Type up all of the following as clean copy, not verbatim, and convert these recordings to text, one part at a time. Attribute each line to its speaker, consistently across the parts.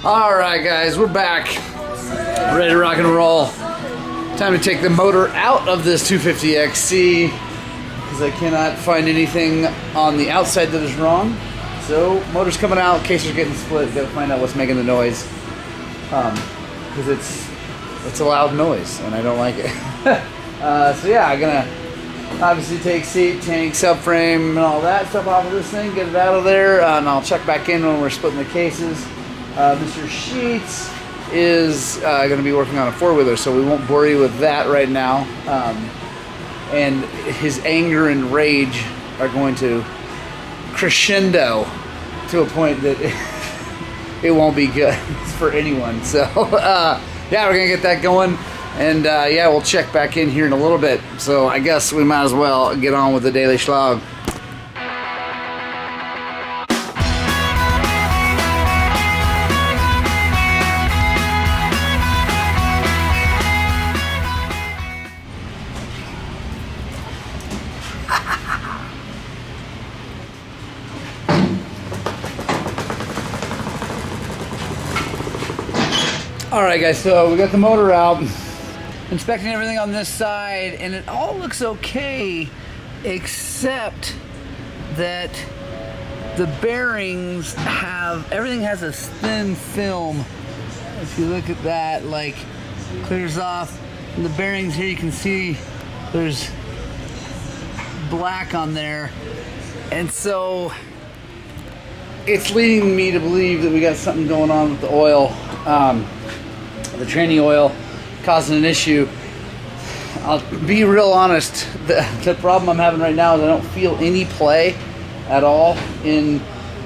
Speaker 1: Alright guys, we're back. Ready to rock and roll. Time to take the motor out of this 250XC because I cannot find anything on the outside that is wrong. So, motor's coming out, caser's getting split, gotta find out what's making the noise. Because it's a loud noise and I don't like it. So yeah, I'm gonna obviously take seat, tank, subframe, and all that stuff off of this thing, get it out of there, and I'll check back in when we're splitting the cases. Mr. Sheets is going to be working on a four-wheeler, so we won't bore you with that right now. And his anger and rage are going to crescendo to a point that it won't be good for anyone. So, yeah, we're going to get that going. And, yeah, we'll check back in here in a little bit. So I guess we might as well get on with the daily Shlog. Alright guys, so we got the motor out, inspecting everything on this side, and it all looks okay except that the bearings everything has a thin film. If you look at that, like, clears off, and the bearings here you can see there's black on there, and so it's leading me to believe that we got something going on with the oil. The training oil causing an issue. I'll be real honest, the problem I'm having right now is I don't feel any play at all in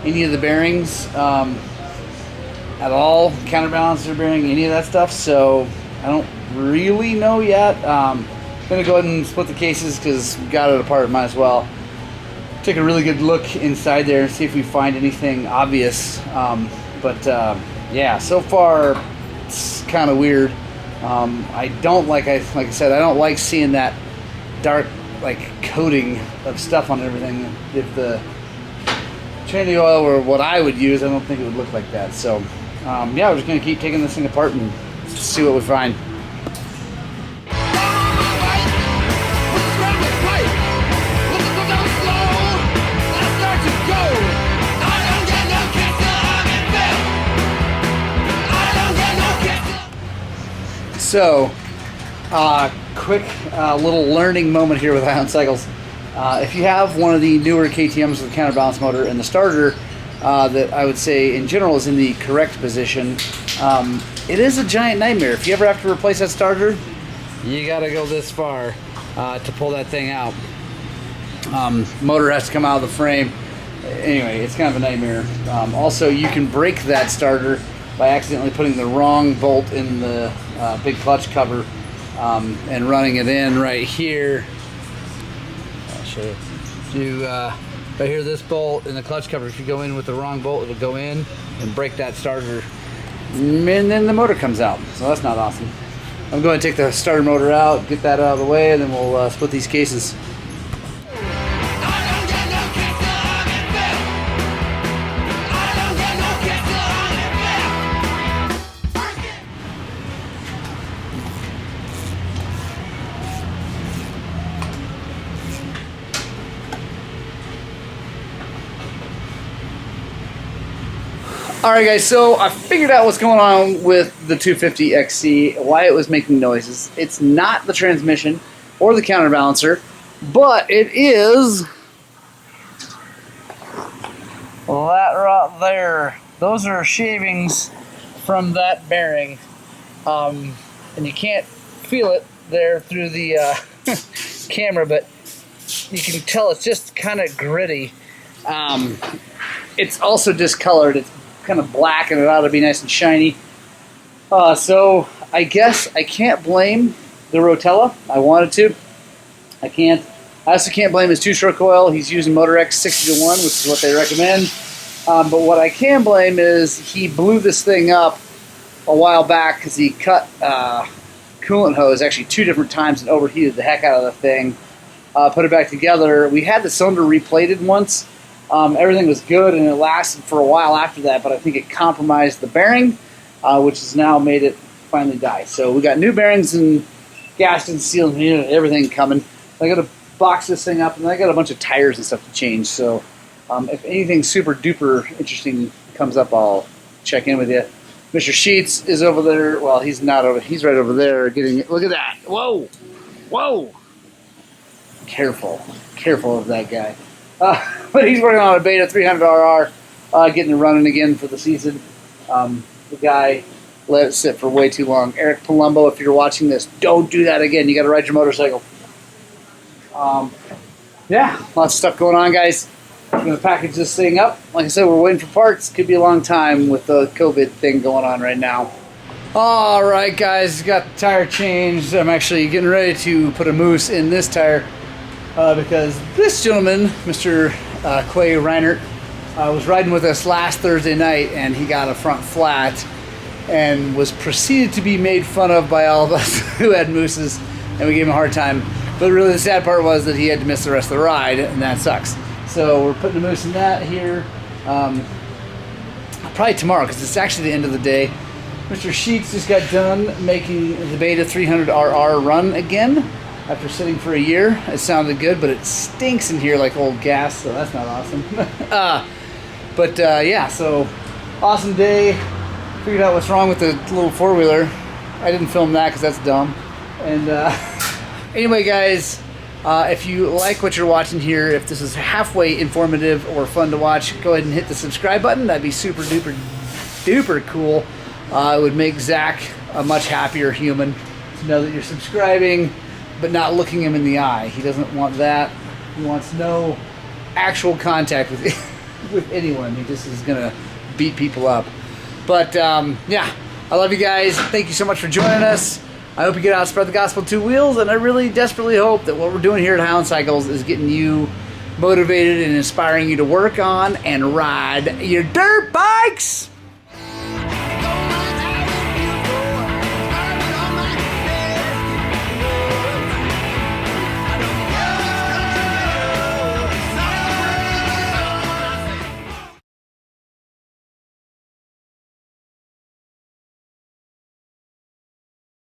Speaker 1: any of the bearings at all, counterbalancer bearing, any of that stuff, so I don't really know yet. I'm gonna go ahead and split the cases because we got it apart, might as well take a really good look inside there and see if we find anything obvious. Yeah, so far it's kind of weird. I don't like I said, I don't like seeing that dark like coating of stuff on everything. If the training oil were what I would use, I don't think it would look like that. So yeah, we're just gonna keep taking this thing apart and see what we find. So, quick little learning moment here with Ion Cycles. If you have one of the newer KTMs with a counterbalance motor and the starter that I would say in general is in the correct position, it is a giant nightmare. If you ever have to replace that starter, you gotta go this far to pull that thing out. Motor has to come out of the frame. Anyway, it's kind of a nightmare. Also, you can break that starter by accidentally putting the wrong bolt in the big clutch cover and running it in right here. I'll show you. Right here, this bolt in the clutch cover. If you go in with the wrong bolt, it'll go in and break that starter, and then the motor comes out. So that's not awesome. I'm going to take the starter motor out, get that out of the way, and then we'll split these cases. Alright guys, so I figured out what's going on with the 250XC, why it was making noises. It's not the transmission or the counterbalancer, but it is that right there. Those are shavings from that bearing, and you can't feel it there through the camera, but you can tell it's just kind of gritty. It's also discolored. It's kind of black and it ought to be nice and shiny. So I guess I can't blame the Rotella. I wanted to. I can't. I also can't blame his two-stroke coil. He's using Motor X 60-to-1, which is what they recommend. But what I can blame is he blew this thing up a while back because he cut coolant hose actually 2 different times and overheated the heck out of the thing. Put it back together. We had the cylinder replated once. Everything was good and it lasted for a while after that, but I think it compromised the bearing. which has now made it finally die. So we got new bearings and gaskets, seals, and everything coming. I got to box this thing up, and I got a bunch of tires and stuff to change. So if anything super duper interesting comes up, I'll check in with you. Mr. Sheets is over there. Well, he's not over. He's right over there getting it. Look at that. Whoa. Whoa. Careful. Careful of that guy. But he's working on a Beta 300RR, getting it running again for the season. The guy let it sit for way too long. Eric Palumbo, if you're watching this, don't do that again. You got to ride your motorcycle. Yeah, lots of stuff going on, guys. I'm going to package this thing up. Like I said, we're waiting for parts. Could be a long time with the COVID thing going on right now. All right, guys, got the tire changed. I'm actually getting ready to put a moose in this tire because this gentleman, Mr. Quay Reinert, was riding with us last Thursday night, and he got a front flat and was proceeded to be made fun of by all of us who had mooses, and we gave him a hard time. But really the sad part was that he had to miss the rest of the ride, and that sucks. So we're putting a moose in that here probably tomorrow, because it's actually the end of the day. Mr. Sheets just got done making the Beta 300RR run again after sitting for a year. It sounded good, but it stinks in here like old gas, so that's not awesome. Yeah, so awesome day. Figured out what's wrong with the little four-wheeler. I didn't film that because that's dumb. And anyway, guys, if you like what you're watching here, if this is halfway informative or fun to watch, go ahead and hit the subscribe button. That'd be super duper duper cool. It would make Zach a much happier human to know that you're subscribing but not looking him in the eye. He doesn't want that. He wants no actual contact with with anyone. He just is gonna beat people up. But yeah, I love you guys. Thank you so much for joining us. I hope you get out and spread the gospel two wheels, and I really desperately hope that what we're doing here at Hound Cycles is getting you motivated and inspiring you to work on and ride your dirt bikes.